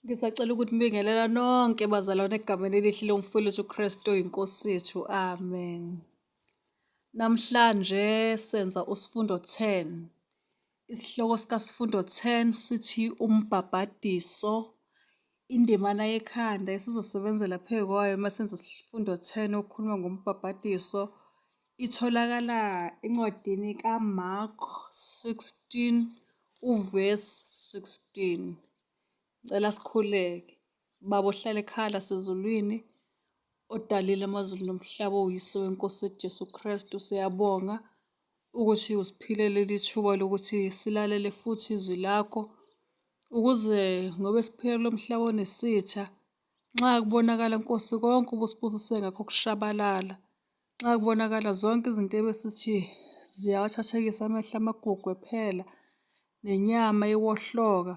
Ngisacela ukuthi nibingelela nonke bazalwane egameni elihle lomfowethu uKristu oyinkosi yethu. Amen. Namhlanje senza usifundo 10. Isihloko sikasifundo 10 sithi umbhabhadiso. Indimana yekhanda esizosebenzela phezu kwayo uma senza isifundo 10 okhuluma ngombhabhadiso itholakala encwadini kaMark 16 uvesi 16. Ngicela sikhuleke. Baba ohlala ekhala sezulwini, odalile amazulu nomhlaba, uyise wenkosi yethu Jesu Kristu, siyabonga ukuthi usiphile leli thuba lokuthi silalele futhi izwi lakho, ukuze ngoba siphila lo mhlaba onesitha, nxa kubonakala Nkosi konke ubusibusise ngakho kushabalala, nxa kubonakala zonke izinto ebesithi ziyawathathekisa amehlo amagugwe phela, nenyama iwohloka,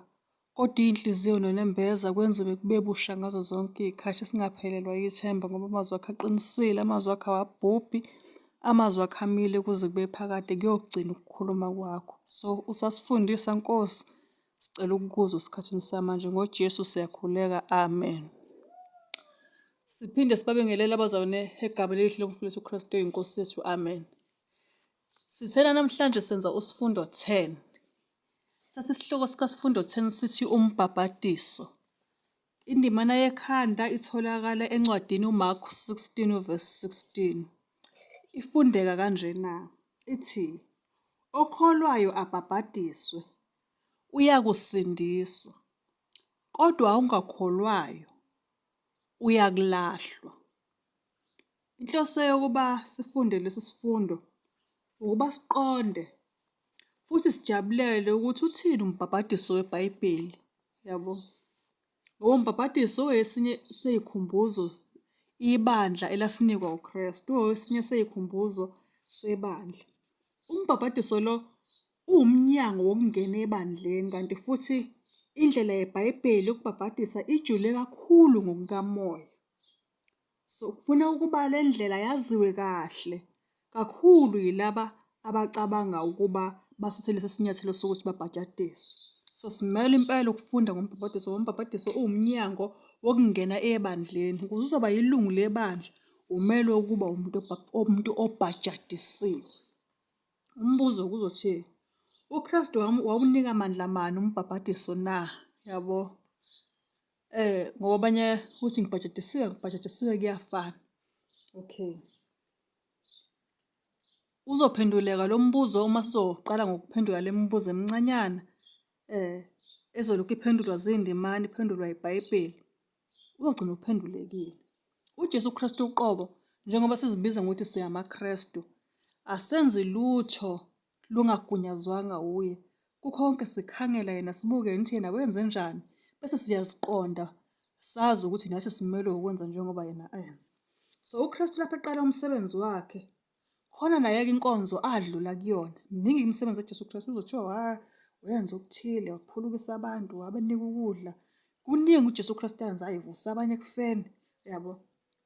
kodwa iy'nhliziyo nonembeza kwenziwe kube busha ngazo zonke iy'khathi, singaphelelwa yithemba ngoba amazwi akho aqinisile, amazwi akho awabhubhi, amazwi akho amile kuze kube phakade kuyogcina ukukhuluma kwakho. So usasifundisa Nkosi, sicela ukukuzwa esikhathini samanje ngoJesu siyakhuleka, amen. Siphinde sibabingelele abazalwane egameni elihle lomfowethu uKristu oyinkosi yethu, amen. Sithena namhlanje senza usifundo 10. Sasisihloko sikasifundo 10 sithi umbhabhadiso. Indimana yekhanda itholakala encwadini uMark 16 uvesi 16. Ifundeka kanjena, ithi, okholwayo abhabhadiswe uyakusindiswa, kodwa ongakholwayo uyakulahlwa. Inhloso yokuba sifunde lesi sifundo ukuba siqonde futhi sijabulele ukuthi uthini umbhabhadiso weBhayibheli, yabo. Ngoba umbhabhadiso uyesinye sey'khumbuzo ibandla elasinikwa uKristu, uyesinye sey'khumbuzo sebandla. Umbhabhadiso lo uwumnyango wokungena ebandleni, kanti futhi indlela yeBhayibheli yokubhabhadisa ijule kakhulu ngokukamoya. So kufuna ukuba le ndlela yaziwe kahle kakhulu yilaba abacabanga ukuba basithelisa isinyathelo sokuthi babhajadiswe. So simele impela ukufunda ngombhabhadiso ngoba umbhabhadiso uwumnyango wokungena ebandleni. Ukuze uzoba yilungu lebandla, umele ukuba umuntu obhajadisiwe. Umbuzo kuzothi, uKristu wawunika mandla mani umbhabhadiso na? Yabo. Ngoba abanye uthi ngibhajadisiwe kuyafana. Okay. Uzophenduleka lo mbuzo uma sizoqala ngokuphendula le mibuzo emincanyana ezolokhu iphendulwa zindimana, iphendulwa iBhayibheli. Uzogcina uphendulekile. UJesu Kristu uqobo, njengoba sizibiza ngokuthi siyamaKristu, asenzi lutho lungagunyazwanga uye. Kukho konke sikhangela yena, sibuke nithi yena wenze njani, bese siyaziqonda, sazi ukuthi nathi simelwe ukwenza njengoba yena enza. So uKristu lapho eqala umsebenzi wakhe, khona naye-ke inkonzo adlula kuyona. Miningi imisebenzi kaJesu Kristu, uzothiwa wenza okuthile, waphulukisa abantu, wabanika ukudla. Kuningi uJesu Kristu ayenza, ayivusa abanye ekufeni, yabo.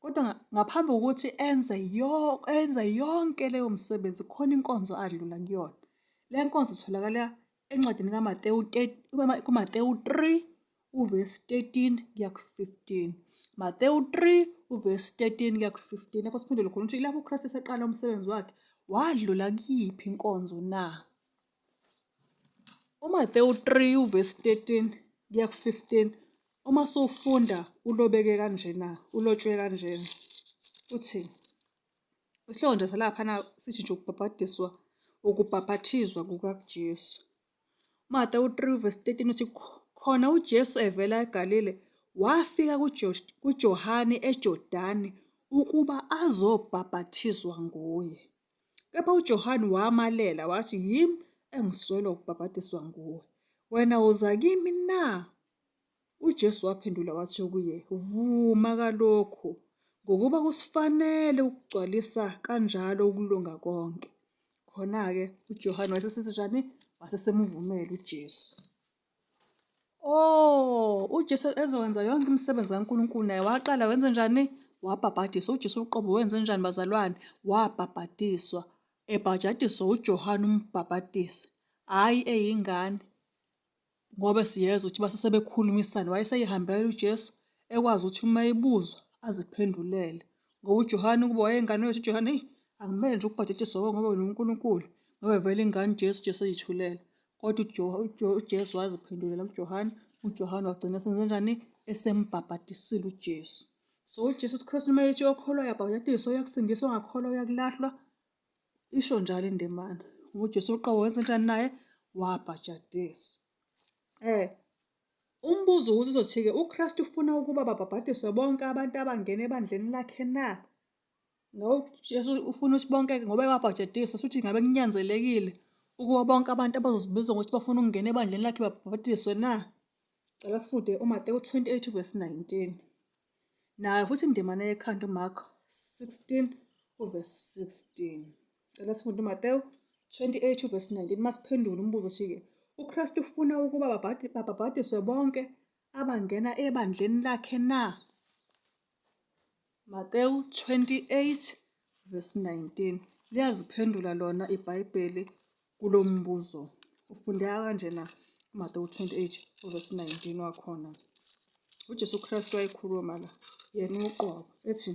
Kodwa ngaphambi kokuthi enze yonke leyo msebenzi, khona inkonzo adlula kuyona. Le nkonzo itholakala encwadini kuMateyu 3 uvesi 13 kuya ku-15. Mateyu 3 uvesi 13 kuya ku-15. Lapho siphendula khona ukuthi ilapho uKristu eseqala umsebenzi wakhe, wadlula kuyiphi inkonzo na? uMateyu 3 uvesi 13 kuya ku-15. Uma sufunda ulobeke kanjena, ulotshwe kanjena. Uthi, isihloko nje salaphana sithi nje ukubhabhadiswa, ukubhabhathizwa kukaJesu. uMateyu 3 uvesi 13 uthi, khona uJesu evela eGalile wafika kuJohane eJordani ukuba azobhabhathizwa nguye. Kepha uJohane wamalela wathi, yimi engisolwa ukubhabhadiswa nguwe, wena uza kimi na? UJesu waphendula wathi kuye, vuma kalokhu, ngokuba kusifanele ukugcwalisa kanjalo ukulunga konke. Khona-ke uJohane wayesesithi njani? Wasesemuvumela uJesu. UJesu ezowenza yonke imisebenzi kaNkulunkulu, naye waqala wenze njani? Wabhabhadiswa. uJesu uqobo wenze njani bazalwane? Wabhabhadiswa. Ebhajadiswa uJohane umbhabhadisi, hhayi eyingane. ngoba siyeza ukuthi base sebekhulumisana wayeseyihambela uJesu ekwazi ukuthi uma ebuzwa aziphendulele ngoba uJohane kuba wayengane wethu uJohane akumele nje ukubhadekiswa ngoba uNkulunkulu ngoba vele ingane uJesu eyithulela kodwa uJesu waziphendulela kuJohane uJohane wagcina senze njani esembhabhadisile uJesu. So uJesu Kristu uma ethi okholwayo abhapathiswe uyakusindiswa ongakholwa uyakulahlwa isho njalo indemana uJesu uqobo wenze njani naye wabhajadiswa. Umbuzo ukuthi uzothi-ke uKristu ufuna ukuba babhabhadiswe bonke abantu abangena ebandleni lakhe na? Ngoba uJesu ufuna ukuthi bonke-ke ngoba wabhajadiswa futhi ngabe kunyanzelekile ukuba bonke abantu abazozibiza ngokuthi bafuna ukungena ebandleni lakhe babhabhadiswe na? Cela sifunde uMateyu 28 verse 19. Nayo futhi indimana yekhanda uMark 16 verse 16. Cela sifunde uMateyu 28 verse 19 masiphendula umbuzo othi-ke uKristu ufuna ukuba babhabhadiswe bonke abangena ebandleni lakhe na? Mateyu 28 verse 19 liyaziphendula lona iBhayibheli kulo mbuzo. Ufundeka kanjena uMateyu 28 verse 19 wakhona. uJesu Kristu wayekhuluma la yena uqobo ethi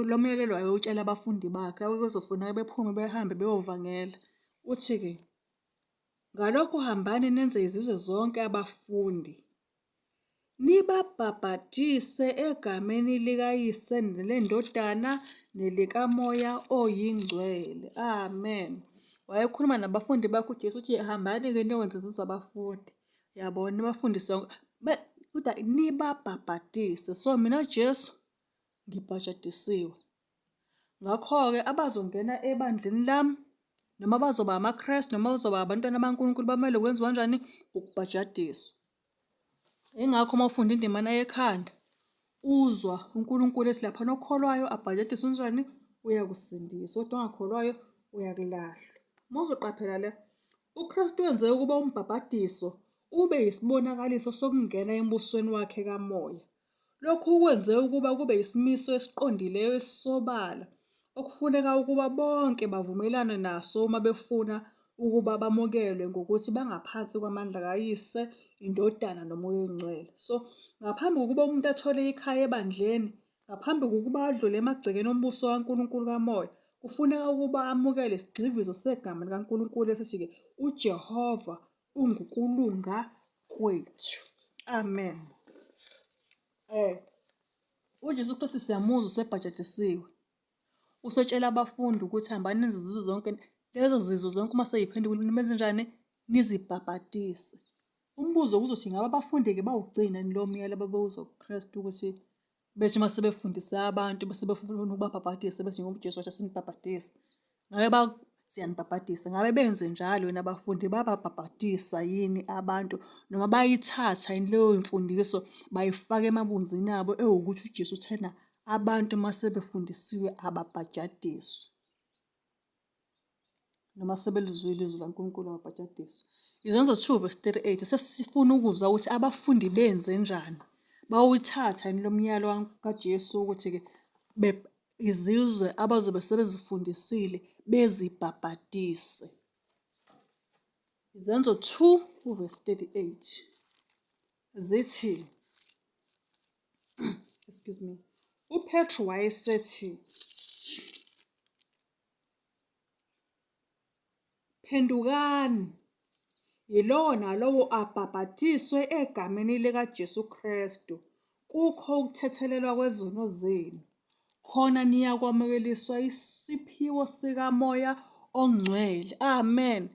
lo myalelo wayewutshela abafundi bakhe abazofuna bephume behambe beyovangela uthi-ke ngalokho hambani nenze izizwe zonke abafundi nibabhabhadise egameni likaYise nelendodana nelikaMoya oyingcwele. Amen. Wayekhuluma nabafundi bakhe uJesu uthi hambani-ke niyokwenza izizwe abafundi. Yabona nibafundise kodwa nibabhabhadise. So mina Jesu ngibhajadisiwe. Ngakho-ke abazongena ebandleni lami noma bazoba amaKristu noma bazoba abantwana bakaNkulunkulu bamele kwenziwa kanjani? Ukubhajadiswa. Ingakho uma ufunda indimana yekhanda uzwa uNkulunkulu ethi laphana okholwayo abhajadiswe unjani? Uyakusindiswa kodwa ongakholwayo uyakulahlwa. Uma uzoqaphela la uKristu wenze ukuba umbhabhadiso ube yisibonakaliso sokungena embusweni wakhe kamoya. Lokhu kwenze ukuba kube yisimiso esiqondileyo esisobala okufuneka ukuba bonke bavumelane naso uma befuna ukuba bamukelwe ngokuthi bangaphansi kwamandla kaYise, indodana nomoya oyingcwele. So ngaphambi kokuba umuntu athole ikhaya ebandleni, ngaphambi kokuba adlule emagcekeni ombuso kaNkulunkulu kamoya, kufuneka ukuba amukele isigxivizo segama likaNkulunkulu esithi-ke uJehova ungukulunga kwethu. Amen. uJesu Kristu siyamuzwa usebhajadisiwe. Usetshela abafundi ukuthi hambani nenze izizwe zonke lezo zizwe zonke uma seyiphendukile benze njani? Nizibhabhadise. Umbuzo uzothi ngabe abafundi-ke bawugcina lo myalo ababewuzwa kuKristu ukuthi bethi uma sebefundise abantu bese befuna ukubabhabhadisa bethi ngoba uJesu wathi asinibhabhadise. Ngabe siyanibhabhadisa. Ngabe benze njalo yini abafundi? Bababhabhadisa yini abantu noma bayithatha yini leyo mfundiso bayifaka emabunzini abo ewukuthi uJesu uthena abantu uma sebefundisiwe ababhajadiswe noma sebelizwile izwi laNkulunkulu ababhajadiswe. Izenzo 2 verse 38 sesifuna ukuzwa ukuthi abafundi benze njani. Bawuthatha yini lo myalo kaJesu ukuthi-ke izizwe abazobe sebezifundisile bezibhabhadise. Izenzo 2 verse 38 zithi excuse me. uPetru wayesethi phendukani yilowo nalowo abhabhadiswe egameni likaJesu Kristu kukho ukuthethelelwa kwezono zenu khona niyakwamukeliswa isiphiwo sikamoya ongcwele. Amen.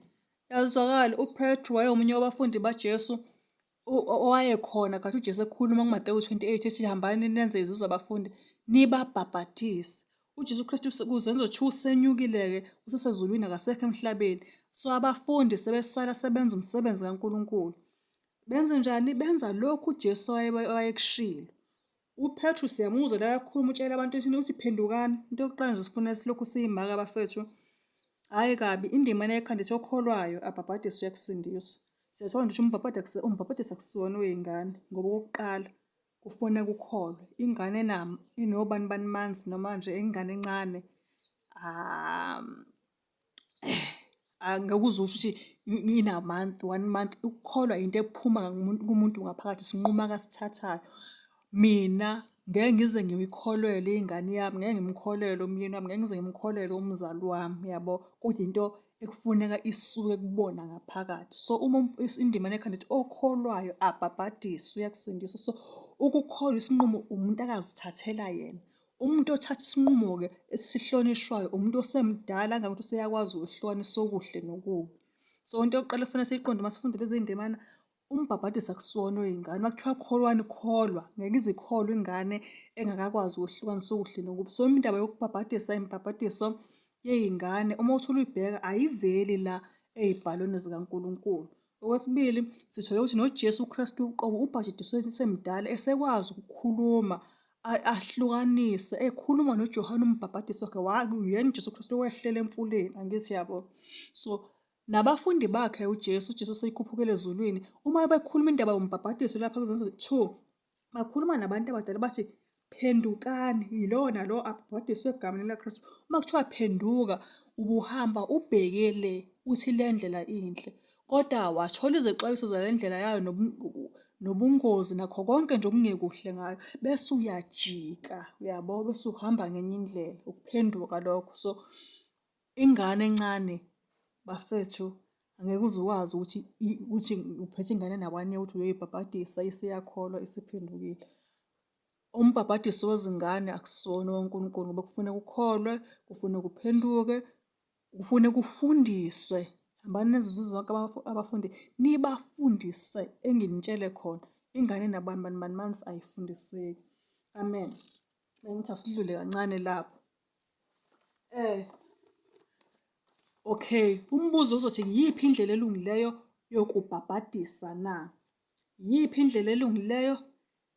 Yazwakala uPetru wayeomunye wabafundi baJesu owayekhona kathi uJesu ekhuluma kuMateyu 28 ethi hambani nenze izizwe abafundi nibabhabhadise. uJesu Kristu kuzenzo 2 usenyukile-ke usesezulwini akasekho emhlabeni. So abafundi sebesala sebenza umsebenzi kaNkulunkulu. Benze njani? Benza lokhu uJesu wayekushilo. uPetru siyamuzwa la kakhulu utshela abantu ukuthi phendukani. Into yokuqala nje sifuna silokhu siyimaka abafethu. Hhayi kabi indimana yekhanda ethi okholwayo abhabhadiswe uyakusindiswa. Siyathola nje umbhabhadisi akusiwona wey'ngane ngoba okokuqala kufuna kukholwe. Ingane inobani bani manzi noma nje ingane encane angeke uze usho ukuthi ina-month 1 month. Ukukholwa into ephuma kumuntu ngaphakathi, isinqumo akasithathayo. Mina ngeke ngize ngiyikholelwe ingane yami, ngeke ngimkholelwe umyeni wami, ngeke ngize ngimkholelwe umzali wami, yabo. Kodwa into ekufuneka isuke kubona ngaphakathi. So uma indima nekhanda ithi okholwayo abhabhadiswe, uyakusindiswa. So ukukholwa isinqumo umuntu akazithathela yena. Umuntu othatha isinqumo-ke esihlonishwayo umuntu osemdala, angabe useyakwazi ukuhlukanisa okuhle nokubi. So into yokuqala kufanele siyiqonde uma sifunda lezi ndimana, umbhabhadisi akusiwona oyingane. Uma kuthiwa kholwani, kholwa. Ngeke ize ikholwe ingane engakakwazi ukuhlukanisa okuhle nokubi. So indaba yokubhabhadisa, imibhabhadiso yey'ngane, uma uthula uyibheka ayiveli la ey'bhalweni zikaNkulunkulu. Okwesibili, sithola ukuthi noJesu Kristu uqobo ubhapathiswe esemdala, esekwazi ukukhuluma, ahlukanise, ekhuluma noJohane umbhabhadisi wakhe, uyena uJesu Kristu owehlela emfuleni, angithi yabo. So nabafundi bakhe uJesu seyikhuphukele ezulwini, uma bekhuluma indaba yombhabhadiso lapha kuZenzi 2, bakhuluma nabantu abadala bathi phendukani, yilowo nalowo abhabhadiswe egameni likaKristu. Uma kuthiwa phenduka, ubuhamba ubhekele uthi le ndlela inhle, kodwa wathola izexwayiso zale ndlela yayo nobungozi nakho konke nje okungekuhle ngayo, bese uyajika, uyabo, bese uhamba ngenye indlela, ukuphenduka lokho. So ingane encane, bafethu, angeke uze ukwazi ukuthi uphethe ingane ena-1 year uthi uyoyibhabhadisa isiyakholwa isiphendukile. Umbhabhadiso wezingane akusiwona owaNkulunkulu, ngoba kufuneka ukholwe, kufuneka uphenduke, kufuneka ufundiswe. Hambani nezizwe zonke abafundi nibafundise enginitshele khona. Ingane enabani months ayifundiseki. Amen. Bengithi asidlule kancane lapho. Okay, umbuzo uzothi yiphi indlela elungileyo yokubhabhadisa na? Yiphi indlela elungileyo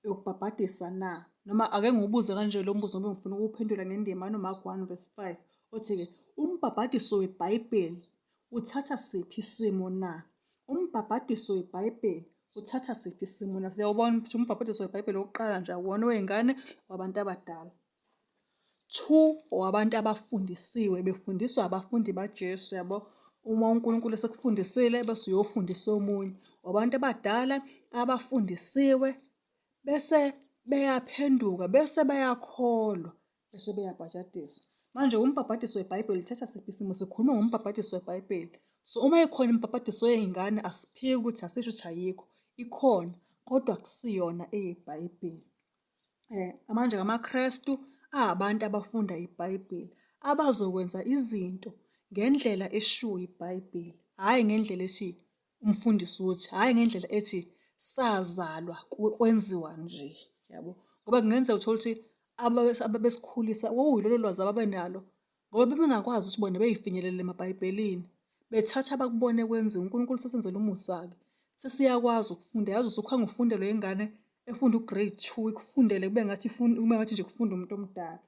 yokubhabhadisa na? Noma ake ngiwubuze kanje lo mbuzo ngoba ngifuna ukuwuphendula ngendima Mark 1:5 othi-ke umbhabhadiso weBhayibheli uthatha siphi isimo na? Umbhabhadiso weBhayibheli uthatha siphi isimo na? Siyawubona ukuthi umbhabhadiso weBhayibheli wokuqala nje awuwona wey'ngane, wabantu abadala. 2, owabantu abafundisiwe, befundiswa abafundi baJesu, yabo. Uma uNkulunkulu esekufundisile bese uyofundisa omunye. Wabantu abadala abafundisiwe bese beyaphenduka, bese beyakholwa, bese beyabhaphathizwa. Manje umbhabhadiso weBhayibheli uthatha siphi isimo? Sikhuluma ngombhabhadiso weBhayibheli. So uma ikhona imibhabhadiso yey'ngane, asiphiki ukuthi asisho ukuthi ayikho, ikhona, kodwa akusiyona eyeBhayibheli. Manje amaKrestu abantu abafunda iBhayibheli, abazokwenza izinto ngendlela eshiwo iBhayibheli, hhayi ngendlela ethi umfundisi uthi, hhayi ngendlela ethi sazalwa kwenziwa nje, yabo. Ngoba kungenzeka uthole ukuthi ababesikhulisa yilolo lwazi ababenalo, ngoba bebengakwazi ukuthi bona beyifinyelele emabhayibhelini, bethatha abakubone kwenziwa. uNkulunkulu sesenzele umusa-ke, sesiyakwazi ukufunda. Yazi usukhange ufundelwe ingane efunda ugrade 2, ikufundele kube ngathi nje kufunda umuntu omdala.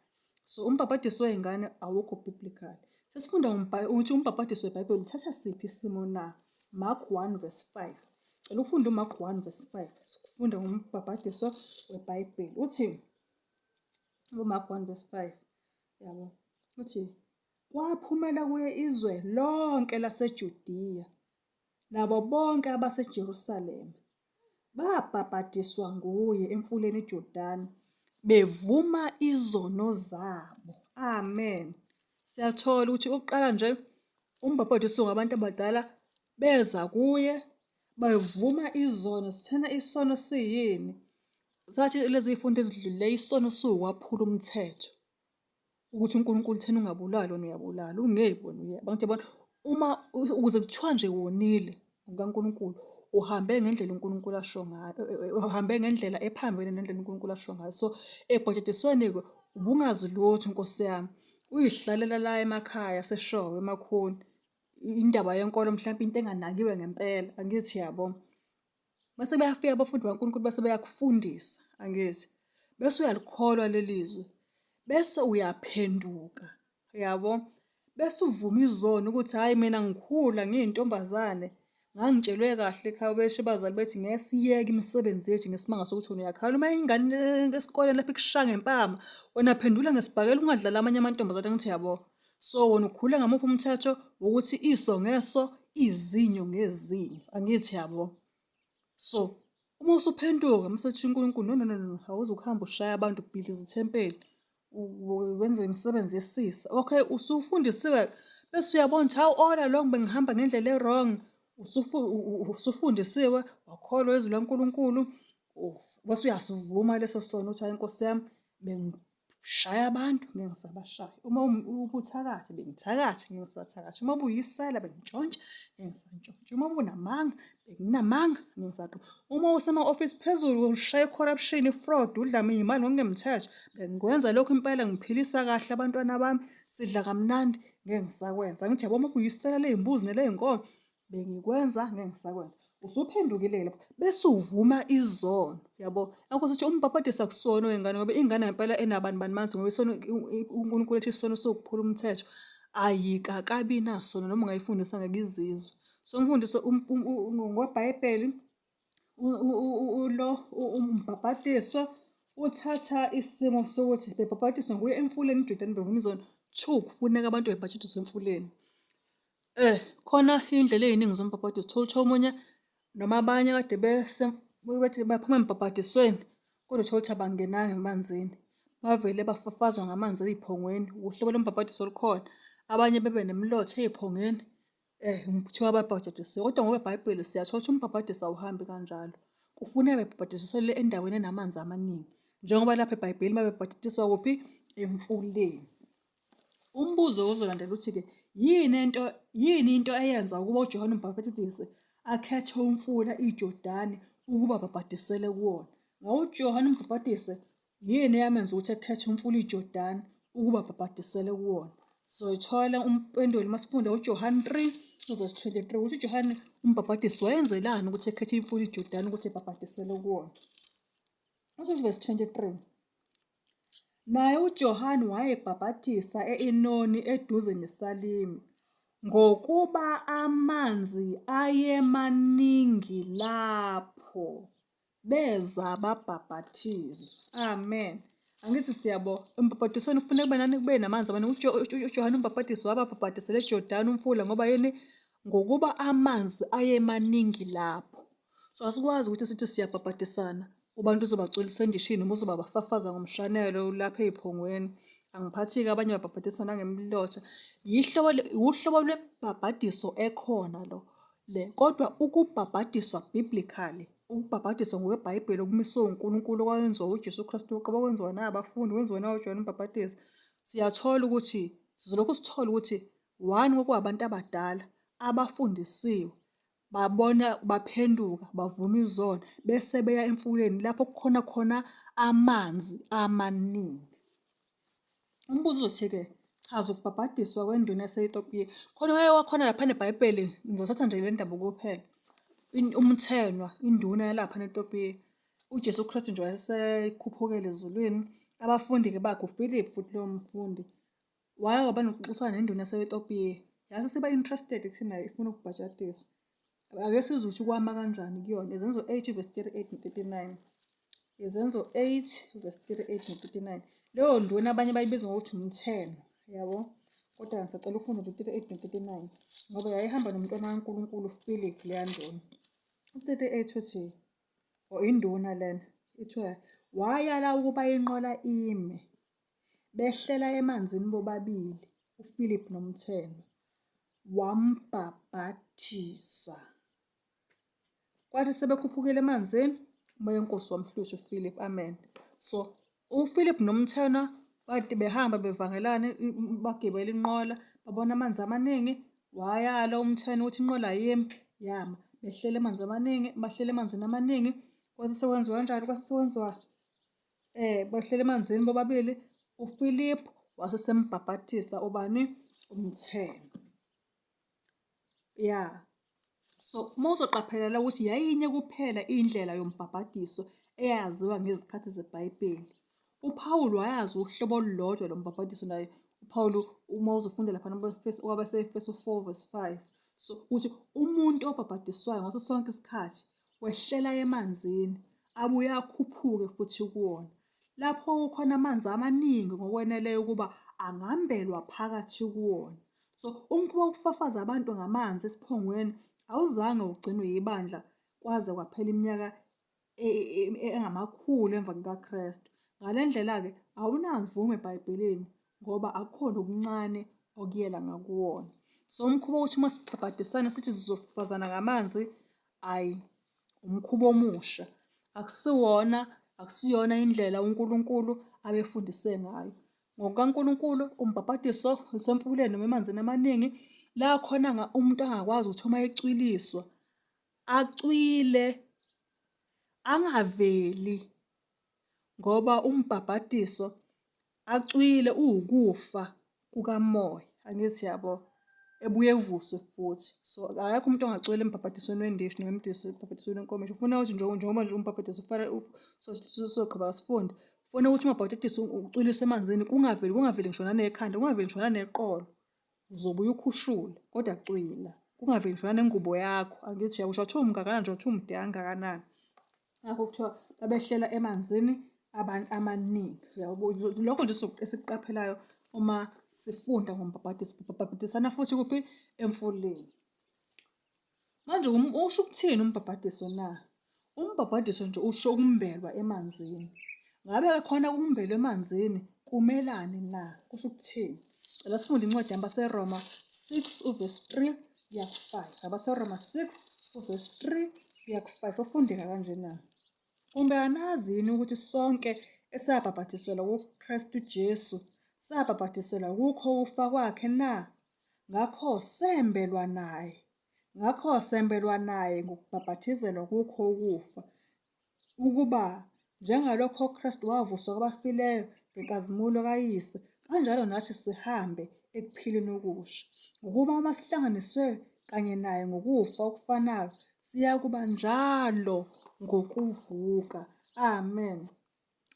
So umbhabhadiso wey'ngane awukho biblical. Sesifunda ukuthi umbhabhadiso weBhayibheli uthatha siphi isimo na? Mark 1:5. Cela ufunde uMark 1:5. Sifunda ngombhabhadiso weBhayibheli. Uthi uMark 1:5, yabo. Uthi kwaphumela kuye izwe lonke laseJudiya nabo bonke abaseJerusalema babhabhadiswa nguye emfuleni iJordani, bevuma izono zabo. Amen. Siyathola ukuthi okokuqala nje umbhabhadiso ngabantu abadala beza kuye bevuma izono. Sithena isono siyini? Sathi lezi y'fundo ezidlulileyo, isono siwukwaphula umthetho, ukuthi uNkulunkulu thina ungabulali wena uyabulala, ungeyiboni uyabona. Uma ukuze kuthiwa nje wonile ngokaNkulunkulu, uhambe ngendlela uNkulunkulu asho ngayo, uhambe ngendlela ephambene nendlela uNkulunkulu asho ngayo. So ebhaphathizweni-ke ubungazi lutho, Nkosi yami, uyihlalela la emakhaya seshowe emakhuni, indaba yenkolo mhlawumpe into enganakiwe ngempela, angithi yabo. Bese beyafika abafundi baNkulunkulu bese beyakufundisa, angithi, bese uyalikholwa leli zwi, bese uyaphenduka, yabo. Bese uvuma izono ukuthi hhayi mina ngikhula ngiyintombazane, ngangitshelwe kahle ekhaya besho abazali bethi ngeke siyeke imisebenzi yethu ngesimanga sokuthi wena uyakhala. Uma ingane esikoleni lapho ikushaya ngempama, wena phendula ngesibhakela ungadlali amanye amantombazane, angithi yabo. So wona ukhule ngamuphi umthetho wokuthi iso ngeso, izinyo ngezinyo. Angithi yabo. So uma usuphenduka msethi uNkulunkulu no, awuzukuhamba ushaya abantu ubhidliza ithempeli wenze imisebenzi yesisa. Okay, usufundisiwe bese uyabona ukuthi hawu all along bengihamba ngendlela e-wrong. Usufundisiwe wakholwa izwi laNkulunkulu bese uyasivuma leso sono uthi hayi Nkosi yami bengishaya abantu ngeke ngisabashaya. Uma ubuthakathi bengithakathi ngeke ngisathakathi. Uma ubuyisela bengitshontsha ngeke ngisantshontsha. Uma ubunamanga benginamanga ngeke ngisaqoqa. Uma usema-office phezulu ushaya i-corruption, i-fraud, udlame iy'mali ngokungemthetho bengikwenza lokho impela ngiphilisa kahle abantwana bami sidla kamnandi ngeke ngisakwenza. Angithi yabo uma ubuyisela ley'mbuzi neley'nkomo bengikwenza ngeke ngisakwenza. Usuphendukile lapho bese uvuma izono yabo. Enkosi ithi umbhabhadisa akusona wengane ngoba ingane ngempela enabani manzi ngoba isono uNkulunkulu ethi isono sokuphula umthetho ayikakabi nasono noma ungayifundisa ngeke izizwe. So umfundisi ngoBhayibheli umbhabhadiso uthatha isimo sokuthi bebhabhadiswa nguye emfuleni uJodani bevuma izono. 2 kufuneka abantu bebhabhadiswe emfuleni. Khona iy'ndlela ey'ningi zombhabhadiso. Uthola omunye noma abanye kade bethi baphuma embhabhadisweni kodwa uthola ukuthi abangenanga emanzini. Bavele bafafazwa ngamanzi ey'phongweni. Uhlobo lombhabhadiso olukhona. Abanye bebe nemilotha ey'phongeni kuthiwa babhabhadisiwe. Kodwa ngoba eBhayibheli siyathola ukuthi umbhabhadiso awuhambi kanjalo. Kufuneka bebhabhadisele endaweni enamanzi amaningi. Njengoba lapha eBhayibheli babebhabhadiswa kuphi? Emfuleni. Umbuzo uzolandela uthi-ke yini into eyenza ukuba uJohane uMbhapatisi akhethe umfula iJordani ukuba babhadisele kuwona? Ngabe uJohane uMbhapatisi yini eyamenza ukuthi akhethe umfula iJordani ukuba babhadisele kuwona? Soyithola umpendulo masifunda uJohane 3 verse 23 ukuthi uJohane uMbhapatisi wayenzelani ukuthi ekhethe imfula iJordani ukuthi babhadisele kuwona. Uthi verse 23. Naye uJohane wayebhabhatisa e-Enoni eduze neSalimi ngokuba amanzi ayemaningi lapho beza babhabhathizwa. Amen. Angithi siyabo embhabhatisweni kufanele kube namanzi amaningi. uJohane uMbhapatisi wababhabhatisela eJordani umfula ngoba yini? Ngokuba amanzi ayemaningi lapho. So asikwazi ukuthi sithi siyabhabhatisana ubantu uzobagcwalisa endishini noma uzobafafaza ngomshanelo lapha ey'phongweni. Angiphathi-ke abanye babhabhadiswa nangemilotha. Uhlobo lwebhabhadiso ekhona le kodwa ukubhabhadiswa biblically, ukubhabhadiswa ngokweBhayibheli okumiswe uNkulunkulu okwenziwa uJesu Kristu uqobo okwenziwa nabafundi kwenziwa nawo uJohane uMbhapatisi. Sizolokhu sithola ukuthi 1 kwakuwabantu abadala abafundisiwe babona baphenduka bavuma izono bese beya emfuleni lapho kukhona khona amanzi amaningi. Umbuzo uzothi-ke chaza ukubhabhadiswa kwenduna yase-Ethiopiya. Khona wakhona laphana eBhayibheli ngizothatha nje le ndaba kuphela. Umthenwa induna yalaphana e-Ethiopiya uJesu Kristu nje wayesekhuphukela ezulwini. Abafundi-ke bakhe uPhilip futhi lowo mfundi waba nokuxoxisana nenduna yase-Ethiopiya. Yase siba interested kuthina ifuna ukubhaphathizwa. Ake sizwe ukuthi kwama kanjani kuyona. Izenzo 8 verse 38 no-39. Izenzo 8 verse 38 no-39. Leyo nduna abanye bayibiza ngokuthi umthenwa yabo. Kodwa ngisacela ufunda nje 38 no-39 ngoba yayihamba nomntwana kaNkulunkulu uPhilip leya nduna. 38 uthi induna lena ithiwa wayala ukuba inqola ime behlela emanzini bobabili uPhilip nomthenwa wambhabhathisa. Kwathi sebekhuphukile emanzini umoya wenkosi wamhlusha uPhilip. Amen. So uPhilip nomthenwa bathi behamba bevangelana bagibela inqola babona amanzi amaningi. Wayala umthenwa ukuthi inqola yimi yama. Behlela amanzi amaningi bahlela emanzini amaningi. Kwase sekwenziwa kanjani? Kwase sekwenziwa behlela emanzini bobabili. uPhilip wasesembhabhathisa ubani? Umthenwa. Yeah. So uma uzoqaphelela ukuthi yayinye kuphela indlela yombhabhadiso eyaziwa ngezikhathi zeBhayibheli. uPawulu wayazi uhlobo olulodwa lombhabhadiso naye. uPawulu uma uzofunda lapha kwabaseEfesu 4 verse 5. So uthi umuntu obhabhadiswayo ngaso sonke isikhathi wehlela emanzini abuye akhuphuke futhi kuwona. Lapho kukhona amanzi amaningi ngokweneleyo ukuba angambelwa phakathi kuwona. So umkhuba wokufafaza abantu ngamanzi esiphongweni awuzange ugcinwe yibandla kwaze kwaphela iminyaka engamakhulu emva kukaKristu. Ngale ndlela-ke awunamvume eBhayibhelini ngoba akukhona okuncane okuyela ngakuwona. So umkhuba wokuthi uma sibhabhadisana sithi sizofafazana ngamanzi, ayi, umkhuba omusha. Akusiyona indlela uNkulunkulu abefundise ngayo. NgokukaNkulunkulu umbhabhadiso usemfuleni noma emanzini amaningi, la khona umuntu angakwazi ukuthi uma ecwiliswa acwile angaveli, ngoba umbhabhadiso acwile uwukufa kukamoya, angithi yabo, ebuye evuswe futhi. So akekho umuntu ongacwila embhabhadisweni wendishi noma embhabhadisweni wenkomishi. Ufuna ukuthi njengoba nje umbhabhadiso soqhubeka sifunde, ufuna ukuthi umbhabhadiso ucwiliswe emanzini kungaveli ngisho nanekhanda, kungaveli ngisho naneqolo, uzobuye ukhushule kodwa cwila, kungaveli ngisho nanengubo yakho, angithi yabo, usho umngakanani nje, uthiwa umude kangakanani. Ngakho kuthiwa babehlela emanzini amaningi, yabo. Lokho nje esikuqaphelayo uma sifunda ngombhabhadiso. Babhabhadisana futhi kuphi? Emfuleni. Manje usho ukuthini umbhabhadiso na? Umbhabhadiso nje usho ukumbelwa emanzini. Ngabe-ke khona ukumbelwa emanzini kumelane na? Kusho ukuthini? Cela sifunde incwadi yabaseRoma 6 uvesi 3 kuya ku-5. AbaseRoma 6 uvesi 3 kuya ku-5. Ofundeka kanje na? Kumbe anazi yini ukuthi sonke esabhabhadiselwa kuKristu Jesu sabhabhadiselwa kukho ukufa kwakhe na? Ngakho sembelwa naye ngokubhabhatizelwa kukho ukufa, ukuba njengalokho uKristu wavuswa kwabafileyo ngenkazimulo kaYise, kanjalo nathi sihambe ekuphileni okusha. Ngokuba uma sihlanganiswe kanye naye ngokufa okufanayo, siyakuba njalo ngokuvuka. Amen.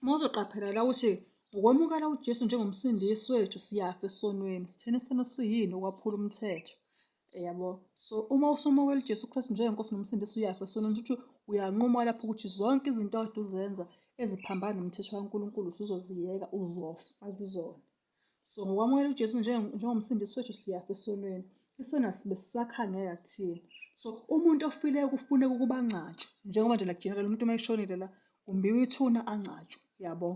Uma uzoqaphela la ukuthi ngokwamukela uJesu njengomsindisi wethu siyafa esonweni. Sithena isono siyini? Ukwaphula umthetho. Yabo. So uma usumukela uJesu Kristu njengenkosi nomsindisi uyafa esonweni, ukuthi uyanquma lapho ukuthi zonke izinto okade uzenza eziphambana nomthetho kaNkulunkulu usuzoziyeka, uzofa kuzona. So ngokwamukela uJesu njengomsindisi wethu siyafa esonweni. Isono asibe sisakhangeka kuthina. So umuntu ofileyo kufuneka ukuba angcatshwe, njengoba nje la general umuntu uma eshonile la kumbiwa ithuna angcatshwe, yabo.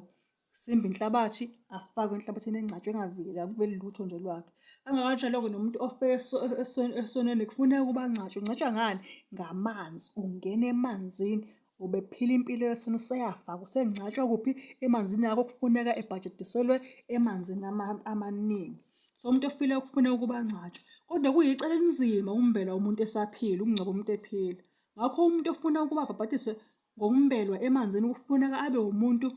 Simba inhlabathi afakwe enhlabathini engcatshwe, engaveli, akuveli lutho nje lwakhe. Kanjalo-ke nomuntu ofe esonweni kufuneka ukuba angcatshwe. Ungcatshwa ngani? Ngamanzi. Ungena emanzini ubephila impilo yesono, useyafaka, usengcatshwa kuphi? Emanzini akho kufuneka ebhajetiselwe emanzini amaningi. So umuntu ofileyo kufuneka ukuba angcatshwe. Kodwa kuyicala elinzima ukumbelwa umuntu esaphila, ukungcwaba umuntu ephila. Ngakho umuntu ofuna ukuba abhabhadiswe ngokumbelwa emanzini kufuneka abe umuntu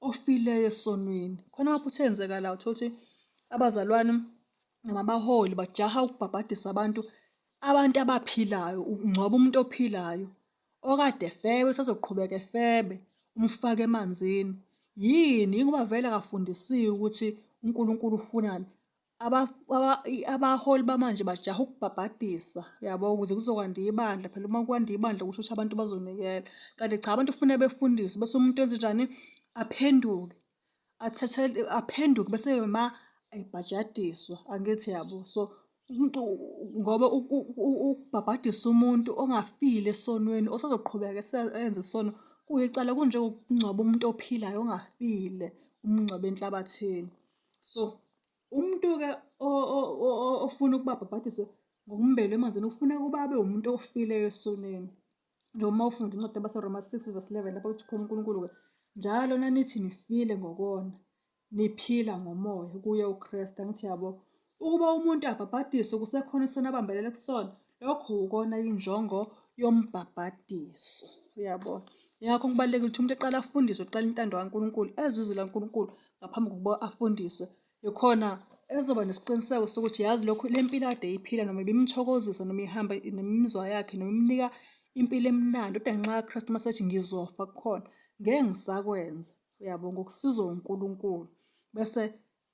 ofileyo esonweni. Khona amaphutha enzeka la, uthola ukuthi abazalwane noma abaholi bajaha ukubhabhadisa abantu abaphilayo, ukungcwaba umuntu ophilayo okade efebe, sazoqhubeka efebe, umfake emanzini. Yini? Ngoba vele akafundisiwe ukuthi uNkulunkulu ufunani. Abaholi bamanje bajaha ukubhabhadisa, yabo, ukuze kuzokwanda ibandla. Phela uma kwanda ibandla kusho ukuthi abantu bazonikela. Kanti cha, abantu kufanele befundiswe bese umuntu wenze njani? Aphenduke bese ebhajadiswa, angithi yabo. So ngoba ukubhabhadisa umuntu ongafile esonweni, osazoqhubeka enze isono, kuyicala kunjengokungcwaba umuntu ophilayo ongafile, umngcwabe enhlabathini. So umuntu-ke ofuna ukuba abhabhadiswe ngokumbelwa emanzini kufuneka ukuba abe umuntu ofileyo esonweni. Njengoba ufunda incwadi yabaseRoma 6 verse 11 lapho kuthi khona uNkulunkulu-ke, njalo nanithi nifile ngokona, niphila ngomoya kuye uKristu, angithi yabo. Ukuba umuntu abhabhadiswe kusekhona isono abambelele kusona, lokho ukona injongo yombhabhadiso, uyabona. Yingakho kubalulekile ukuthi umuntu eqala afundiswe, eqala intando kaNkulunkulu, ezwe izwi laNkulunkulu ngaphambi kokuba afundiswe. Ikhona ezoba nesiqiniseko sokuthi yazi lokhu, le mpilo ade eyiphila noma ibimthokozisa noma ihamba noma imizwa yakhe noma imnika impilo emnandi, kodwa ngenxa kaKristu uma sethi ngizofa kukhona, ngeke ngisakwenza, uyabo, ngokusizwa uNkulunkulu. Bese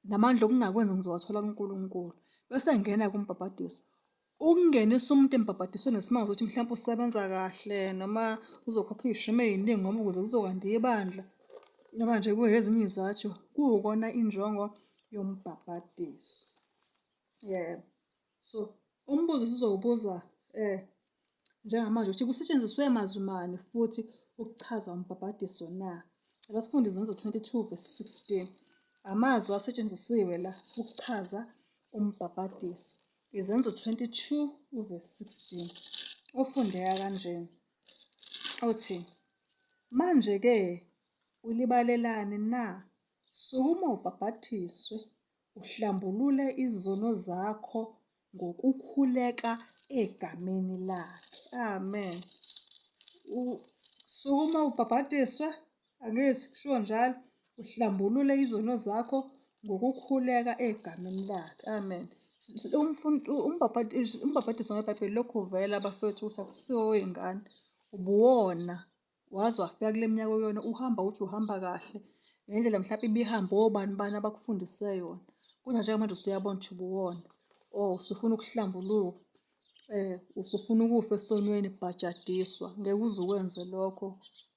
namandla okungakwenzi ngizowathola kuNkulunkulu. Bese ngena kumbhabhadiso. Ukungenisa umuntu embhabhadisweni ngesimanga sokuthi mhlawumbe usebenza kahle noma uzokhokha iy'shumi ey'ningi noma ukuze kuzokwanda ibandla, noma nje kuyezinye izathu, kuwukona injongo yombhabhadiso. Yebo. So umbuzo sizowubuza njengamanje ukuthi kusetshenziswe mazwi mani futhi ukuchaza umbhabhadiso na? Ake sifunde izenzo 22 verse 16. Amazwi asetshenzisiwe la ukuchaza umbhabhadiso. Izenzo 22 verse 16. Ufundeka kanjena. Uthi manje-ke ulibalelani na? Sukuma ubhabhadiswe uhlambulule izono zakho ngokukhuleka egameni lakhe. Amen. Sukuma ubhabhadiswe, angithi kushiwo njalo, uhlambulule izono zakho ngokukhuleka egameni lakhe. Amen. Umbhabhadiso ngeBhayibheli lokhu uvela bafethu ukuthi akusiwo wey'ngane, ubuwona. Waze wafika kule minyaka kuyona uhamba uthi uhamba kahle ngendlela mhlawumbe ibihamba obani abakufundise yona. Kodwa njengamanje usuyabona ukuthi ubuwona. Usufuna ukuhlambuluka, usufuna ukufa esonweni, bhajadiswa. Ngeke uze ukwenze lokho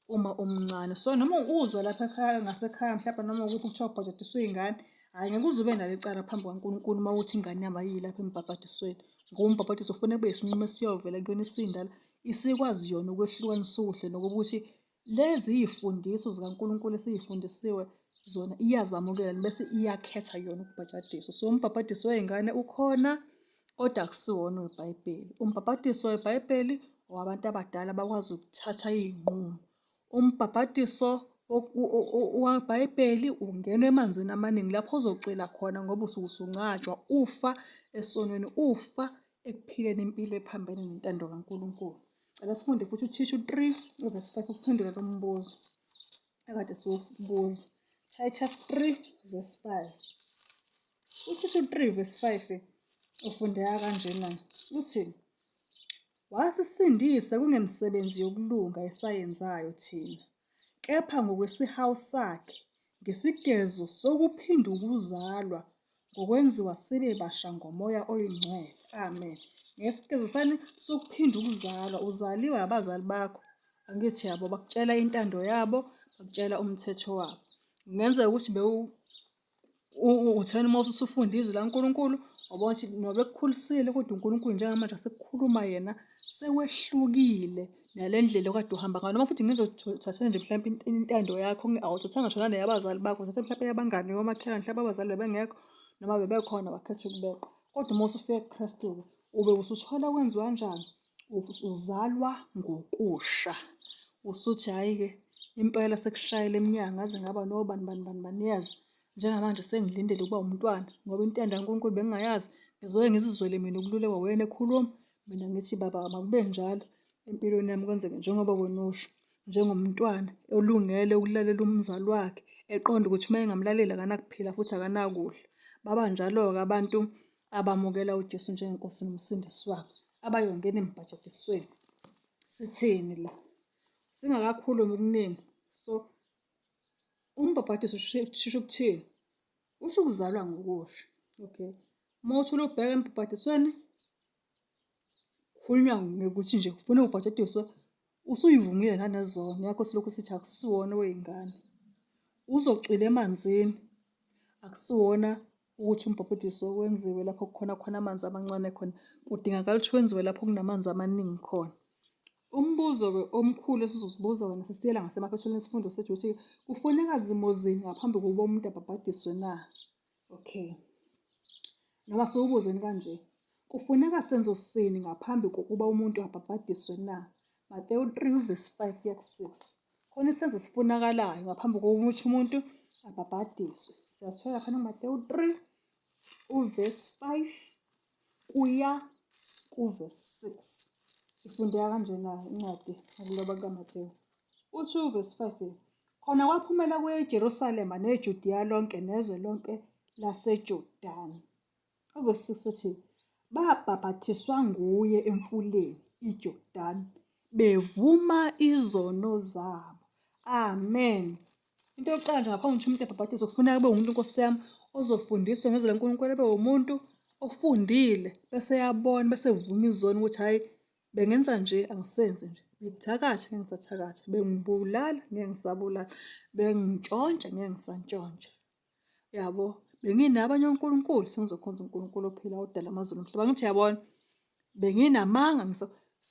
uma umncane. So noma uzwa lapha ekhaya ngasekhaya mhlawumbe noma ukuphi kuthiwa ubhajadiswe iy'ngane, hhayi ngeke uze ube nalo icala phambi kwaNkulunkulu uma uthi ingane yami ayiyilapha embhabhadisweni. Ngoba umbhabhadiso ufuna kube isinqumo esiyovela kuyona isindala isikwazi yona ukwehlukanisa ubuhle nokubi ukuthi lezi iy'fundiso zikaNkulunkulu esiy'fundisiwe zona iyazamukela bese iyakhetha yona ukubhajadiswa. So umbhabhadiso wey'ngane ukhona kodwa akusiwona weBhayibheli. Umbhabhadiso weBhayibheli owabantu abadala bakwazi ukuthatha iy'nqumo. Umbhabhadiso weBhayibheli ungenwa emanzini amaningi lapho ozocwila khona ngoba usuke usungcwatshwa, ufa esonweni, ufa ekuphileni impilo ephambene nentando kaNkulunkulu. Ake sifunde futhi uThithu 3 verse 5 ukuphendula lo mbuzo ekade siwubuza. Titus 3 verse 5. uThithu 3 verse 5 ufundeka kanjena. Uthi wasisindisa kungemisebenzi yokulunga esayenzayo thina, kepha ngokwesihawu sakhe, ngesigezo sokuphinda ukuzalwa ngokwenziwa sibe basha ngomoya oyingcwele. Amen. Ngesigezo sani sokuphinda ukuzalwa, uzaliwe abazali bakho, angithi yabo, bakutshela intando yabo, bakutshela umthetho wabo. Kungenzeka ukuthi uthena uma usufunda izwi laNkulunkulu wabona ukuthi noba ekukhulisile kodwa uNkulunkulu njengamanje asekukhuluma yena sewehlukile nale ndlela okade uhamba ngayo. Noma futhi ngizothathela nje mhlawumbe intando yakho, awuthathanga nje neyabazali bakho, uthathe mhlawumbe eyabangani, eyomakhelwane, mhlawumbe abazali bebengekho noma bebekhona bakhetha ukubeqa. Kodwa uma usufika kuKristu-ke ube usuthola kwenziwa kanjani? Uzalwa ngokusha. Usuthi hhayi-ke impela sekushayela eminyango ngaze ngaba nobani yazi. Njengamanje sengilindele ukuba umntwana ngoba intando kaNkulunkulu bengingayazi. Ngizoke ngizizwele mina ukululekwa wena ekhuluma. Mina ngithi baba makube njalo empilweni yami, kwenzeke njengoba wena usho. Njengomntwana olungele ukulalela umzali wakhe, eqonda ukuthi uma engamlaleli akanakuphila futhi akanakudla. Baba njalo-ke abantu abamukela uJesu njengeNkosi nomsindisi wabo, abayongena embhajadisweni. Sitheni la? Singakakhulumi okuningi. So umbhabhadiso usho ukuthini? Usho ukuzalwa ngokusha. Okay. Uma uthi ubheka embhabhadisweni, kukhulunywa ngokuthi nje ufuna ubhajadiswe, usuyivumile nanezono yakho silokhu sithi akusiwona wey'ngane. Uzocwila emanzini, akusiwona ukuthi umbhabhadiso wenziwe lapho khona amanzi amancane khona. Kudingakala ukuthi wenziwe lapho kunamanzi amaningi khona. Umbuzo-ke omkhulu esizozibuza wena sisiyela ngasemaphethelweni isifundo sethu ukuthi kufuneka zimo zini ngaphambi kokuba umuntu abhabhadiswe na? Okay. Noma siwubuzeni kanje. Kufuneka senzo sini ngaphambi kokuba umuntu abhabhadiswe na? Mateyu 3 verse 5 kuya ku-6. Khona isenzo esifunakalayo ngaphambi kokuba umuntu abhabhadiswe. Siyasithola khona uMateyu 3 verse 5 kuya ku-verse 6. Ifundeka kanjena incwadi ngokuloba kukaMateyu. Uthi verse 5, khona kwaphumela kuye eJerusalema neJudiya lonke nezwe lonke laseJordani. Verse 6 uthi babhabhathiswa nguye emfuleni iJordani bevuma izono zabo. Amen. Into yokuqala nje ngaphambi kokuthi umuntu abhabhatiswe kufuneka kube umuntu, Nkosi yami, ozofundiswa ngezwi laNkulunkulu, abe umuntu ofundile bese yabona bese evuma izono ukuthi hhayi bengenza nje angisenze nje, bekuthakatha ngeke ngisathakatha, bengibulala ngeke ngisabulala, bengintshontsha ngeke ngisantshontsha. Yabo, benginabanye onkulunkulu sengizokhonza uNkulunkulu ophilayo odala amazulu nomhlaba. Ngithi yabona, benginamanga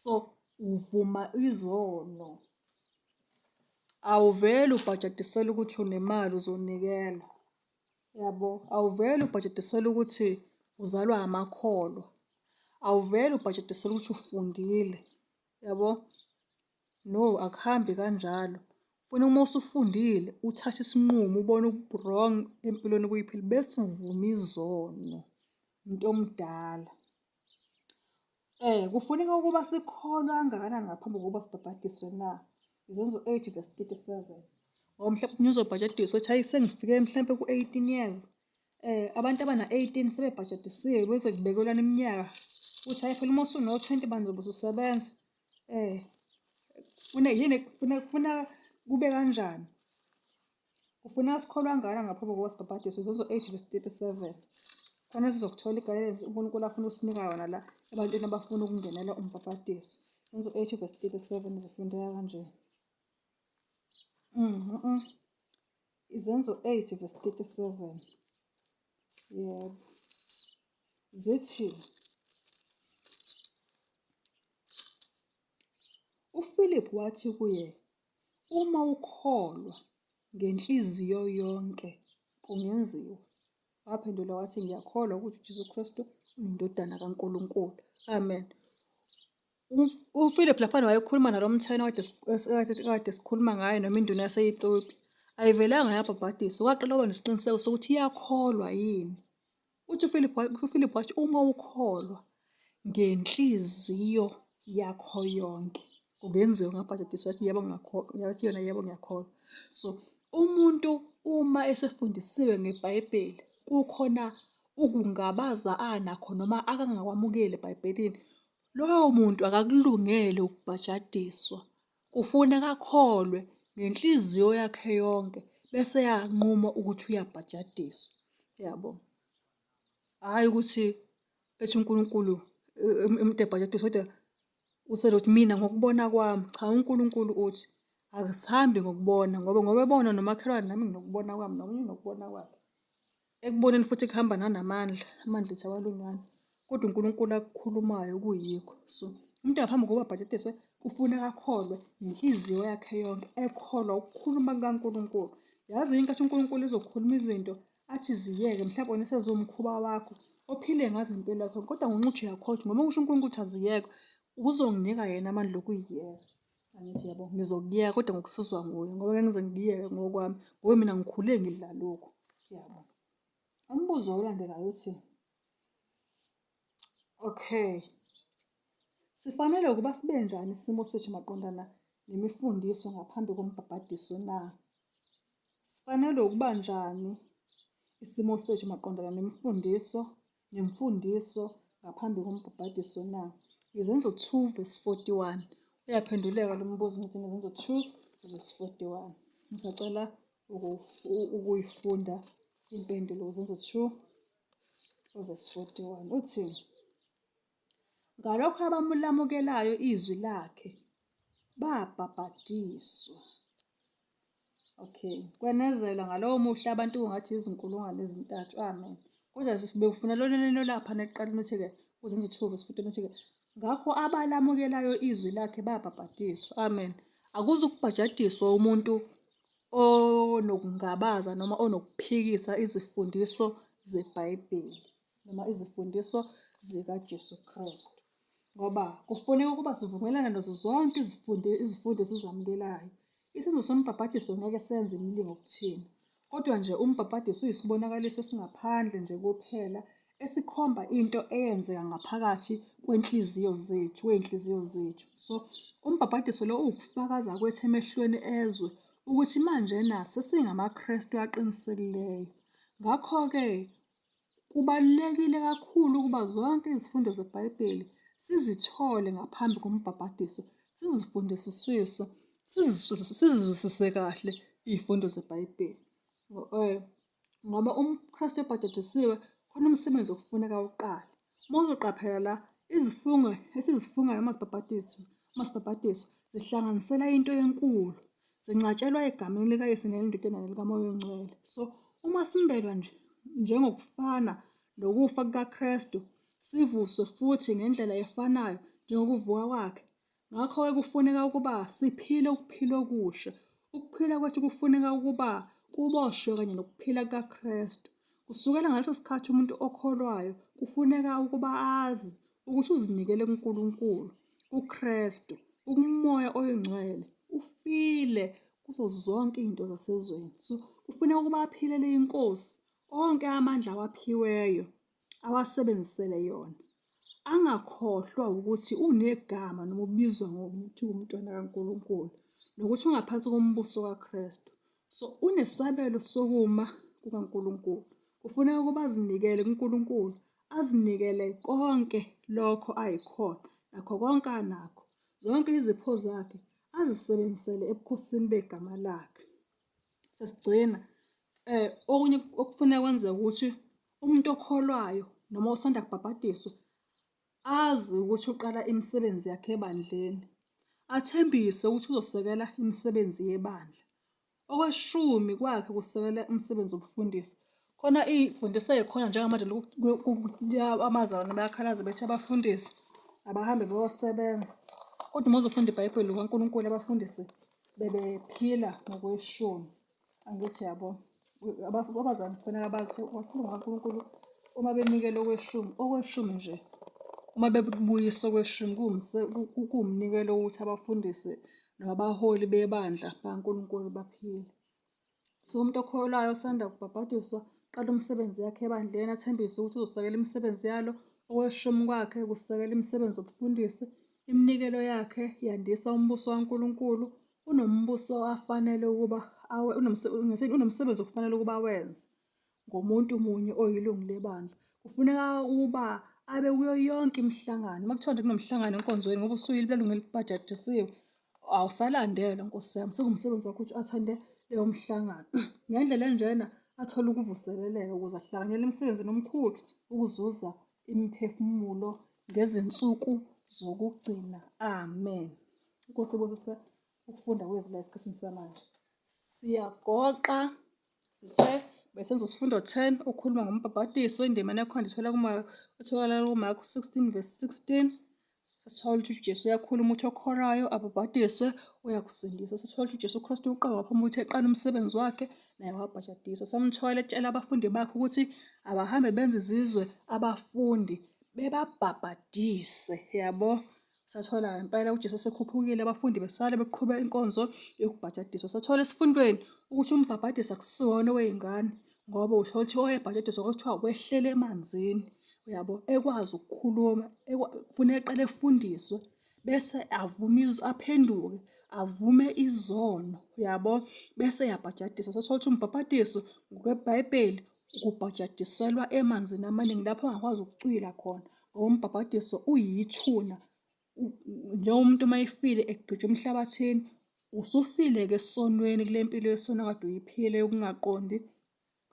so uvuma izono. Awuveli ubhajatisela ukuthi unemali uzonikela. Yabo, awuveli ubhajatisela ukuthi uzalwa amakholwa. Awuveli ubhajatisela ukuthi ufundile. Yabo, no, akuhambi kanjalo. Funa uma usufundile uthathe isinqumo ubone ubu-wrong empilweni ukuyiphila bese uvuma izono. Umuntu omdala. Kufuneka ukuba sikholwa kangakanani ngaphambi kokuba sibhabhadiswe na? Izenzo 8:37. Ngoba mhlawumbe nizobhajadiswa uthi hayi sengifike mhlawumbe ku-18 years. Abantu abana-18 sebebhajadisiwe bese kubekelwana iminyaka. Uthi hayi phela uma usuno-20 manje ususebenza. Kufuna kube kanjani? Kufuneka sikholwa kangakanani ngaphambi kokuba sibhabhadiswe? Izenzo 8:37. Khona sizokuthola i-guidance uNkulunkulu afuna usinika yona la ebantwini abafuna ukungenela umbhabhadiso. Izenzo 8:37 zifundeka kanje. Izenzo 8:37. Yebo. Zithi uPhilip wathi kuye, uma ukholwa ngenhliziyo yonke kungenziwa. Waphendula wathi, ngiyakholwa ukuthi uJesu Kristu uyindodana kaNkulunkulu. Amen. uPhilip laphana wayekhuluma nalo mthane kade sikhuluma ngayo noma induna yase-Ethiopi. Ayivelanga yabhabhadiswa. Waqala waba nesiqiniseko sokuthi iyakholwa yini. uPhilip wathi uma ukholwa ngenhliziyo yakho yonke kungenziwa ngabhadadiswa. Wathi yebo ngiyakholwa. Yathi yona yebo ngiyakholwa. So umuntu uma esefundisiwe ngeBhayibheli kukhona ukungabaza anakho noma akangakwamukeli eBhayibhelini, loyo muntu akakulungele ukubhajadiswa. Kufuneka akholwe ngenhliziyo yakhe yonke bese yanquma ukuthi uyabhajadiswa. Yabo. Hhayi ukuthi ethi uNkulunkulu umuntu ebhajadiswa kodwa usele ukuthi mina ngokubona kwami. Cha, uNkulunkulu uthi akusihambi ngokubona ngoba ebona nomakhelwane nami nginokubona kwami nomunye unokubona kwakhe. Ekuboneni futhi kuhamba nanamandla. Amandla ethi awalingani. Kodwa uNkulunkulu akukhulumayo kuyikho. So umuntu ngaphambi kokuba abhajadiswe kufuneka akholwe ngenhliziyo yakhe yonke. Ekholwa ukukhuluma kukaNkulunkulu. Yazi inkathi uNkulunkulu ezokhuluma izinto athi ziyeke mhlawumbe wena seziwumkhuba wakho ophile ngazo impilo yakho. Kodwa ngoncuthi uyakhohlwa ngoba kusho uNkulunkulu ukuthi aziyeke uzonginika yena amandla okuyiyeka. Angithi yabo ngizokuyeka kodwa ngokusizwa nguye ngoba ngize ngiyeke ngokwami ngoba mina ngikhule ngidla lokhu. Yabo. Umbuzo olandelayo uthi okay, sifanele ukuba sibe njani isimo sethu maqondana nemifundiso ngaphambi kombhabhadiso na? Sifanele ukuba njani isimo sethu maqondana nemfundiso ngaphambi kombhabhadiso na? Izenzo 2:41. Uyaphenduleka lo mbuzo ngithi Izenzo 2:41. Ngisacela ukuyifunda impendulo. Izenzo 2:41. Uthi ngalokho abamulamukelayo izwi lakhe babhabhadiswa. Okay. Kwenezelwa ngalowo muhla abantu kungathi izinkulungwane ezintathu. Amen. Kodwa bekufuna lolo lapha nekuqaleni uthi-ke kuZenzo 2:41 uthi-ke ngakho abalamukelayo izwi lakhe babhabhadiswa. Amen. Akuzukubhajadiswa umuntu onokungabaza noma onokuphikisa izifundiso zeBhayibheli noma izifundiso zikaJesu Kristu. Ngoba kufuneka ukuba sivumelane nazo zonke izifundo esizamukelayo. Isenzo sombhabhadiso ngeke senze imilingo kuthina. Kodwa nje umbhabhadiso uyisibonakaliso esingaphandle nje kuphela esikhomba into eyenzeka ngaphakathi kwenhliziyo zethu. So umbhabhadiso lo ukufakaza kwethu emehlweni ezwe ukuthi manje na sesingamaKrestu aqinisekileyo. Ngakho-ke kubalulekile kakhulu ukuba zonke izifundo zeBhayibheli sizithole ngaphambi kombhabhadiso, sizizwisise kahle iy'fundo zeBhayibheli. Ngoba uMkrestu ebhajadisiwe khona umsebenzi okufuneka uqale. Uma uzoqaphela la izifungo esizifungayo masibhabhadiswa zihlanganisela into enkulu. Zincatshelwa egameni likaYesu nelindodana likaMoya Oyingcwele. So uma simbelwa nje njengokufana nokufa kukaKristu, sivuswe futhi ngendlela efanayo njengokuvuka kwakhe. Ngakho-ke kufuneka ukuba siphile ukuphila okusha. Ukuphila kwethu kufuneka ukuba kuboshwe kanye nokuphila kukaKristu. Kusukela ngaleso sikhathi umuntu okholwayo kufuneka ukuba azi ukuthi uzinikele kuNkulunkulu, kuKristu, kuMoya Oyingcwele, ufile kuzo zonke izinto zasezweni. So kufuneka ukuba aphilele iNkosi onke amandla awaphiweyo, awasebenzisele yona. Angakhohlwa ukuthi unegama noma ubizwa ngokuthi umntwana kaNkulunkulu nokuthi ungaphansi kombuso kaKristu. So unesabelo sokuma kukaNkulunkulu. Kufuneka ukuba azinikele kuNkulunkulu, azinikele konke lokho ayikhona nakho konke anakho. Zonke izipho zakhe azisebenzisele ebukhosini begama lakhe. Sesigcina okunye okufuneka kwenzeka ukuthi umuntu okholwayo noma osanda kubhabhadiswa azi ukuthi uqala imisebenzi yakhe ebandleni, athembise ukuthi uzosekela imisebenzi yebandla. Okweshumi kwakhe kusekela umsebenzi wokufundisa. Khona iy'mfundiso ey'khona njengamanje amazalwane bayakhalaza bethi abafundisi abahambe beyosebenza. Kodwa uma uzofunda iBhayibheli likaNkulunkulu abafundisi bebephila ngokweshumi. Angithi yabona. Abazalwane kufanele bazi ukuthi kaNkulunkulu uma benikela okweshumi nje. Uma bebuyisa okweshumi kuwumnikelo wokuthi abafundisi nabaholi bebandla bakaNkulunkulu baphile. So umuntu okholwayo osanda kubhabhadiswa qala umsebenzi yakhe ebandleni, athembise ukuthi uzosekela imisebenzi yalo. Okweshumi kwakhe kusekela imisebenzi yobufundisi. Iminikelo yakhe yandisa umbuso kaNkulunkulu. Unombuso afanele ukuba unomsebenzi okufanele ukuba awenze ngomuntu munye oyilungu lebandla. Kufuneka ukuba abe kuyo yonke imihlangano. Uma kuthiwa nje kunomhlangano enkonzweni ngoba usuyilungu elibhajadisiwe, awusalandelwa Nkosi yami. Sekuwumsebenzi wakho ukuthi athende leyo mhlangano. Ngendlela enjena athole ukuvuseleleka ukuze ahlanganyele emsebenzini omkhulu ukuzuza imiphefumulo ngezinsuku zokugcina. Amen. Inkosi ibusise ukufunda kwethu la esikhathini samanje. Siyagoqa sithe besenza isifundo 10 ukhuluma ngombhabhadiso. Indima yakhona itholakala kuMark 16:16. Sithola ukuthi uJesu uyakhuluma ukuthi okholwayo abhabhadiswe uyakusindiswa. Sithola ukuthi uJesu Kristu uqala ngaphambi kokuthi eqale umsebenzi wakhe naye wabhajadiswa. Samthola etshela abafundi bakhe ukuthi abahambe benze izizwe abafundi bebabhabhadise. Yabo. Sathola ngempela uJesu esekhuphukile abafundi besale beqhubeka inkonzo yokubhajadiswa. Sathola esifundweni ukuthi umbhabhadiso akusiwona owey'ngane ngoba uthola ukuthi owayebhajadiswa kwakuthiwa wehlele emanzini. Uyabo, ekwazi ukukhuluma, kufuneka eqale efundiswe bese aphenduke, avume izono. Uyabo, bese eyabhajadiswa. Sathola ukuthi umbhabhadiso ngokweBhayibheli kubhajadiselwa emanzini amaningi lapho ongakwazi ukucwila khona ngoba umbhabhadiso uyithuna. Njengoba umuntu uma efile egqitshwa emhlabathini, usufile-ke esonweni kule mpilo yesono kade uyiphile yokungaqondi,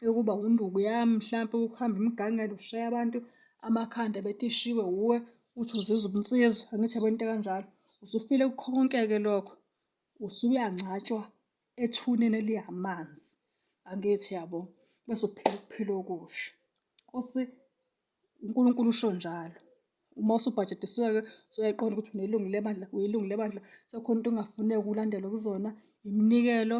yokuba unduku yami mhlampe ukuhamba imigangela ushaye abantu amakhanda betishiwe wuwe uthi uzizwa ubunsizwa. Angithi yabo into ekanjalo. Usufile kukho konke-ke lokho. Usuyangcwatshwa ethuneni eliyamanzi. Angithi yabo. Bese uphila ukuphila okusha. Nkosi, uNkulunkulu usho njalo. Uma usubhajadisiwe-ke usuyayiqonda ukuthi uyilungu lebandla. Sekhona into ongafuneki ukulandelwa kuzona. Iminikelo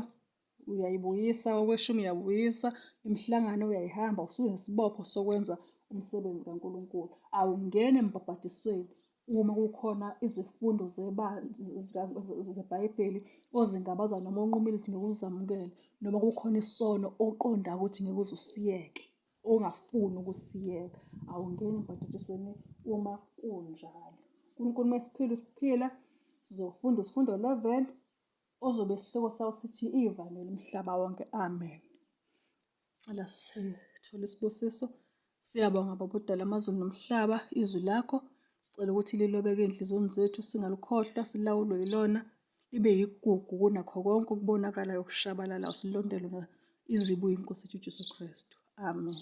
uyayibuyisa, okweshumi uyabuyisa, imihlangano uyayihamba, usunesibopho sokwenza umsebenzi kaNkulunkulu. Awungeni embhabhadisweni uma kukhona izifundo zeBhayibheli ozingabaza noma onqumile ukuthi ngeke uzamukele, noma kukhona isono oqonda ukuthi ngeke uze usiyeke, ongafuni ukusiyeka. Awungeni embhabhadisweni uma kunjalo. uNkulunkulu uma siphila sizofunda isifundo 11 ozobe isihloko sawo sithi ivangeli umhlaba wonke. Amen. Ala sithole isibusiso. Siyabonga Baba odala amazulu nomhlaba, izwi lakho sicela ukuthi lilobeke ey'nhliziyweni zethu, singalukhohlwa, silawulwe yilona, libe yigugu kunakho konke okubonakalayo okushabalalayo, silondelwe izibuyi iNkosi yethu uJesu Kristu. Amen.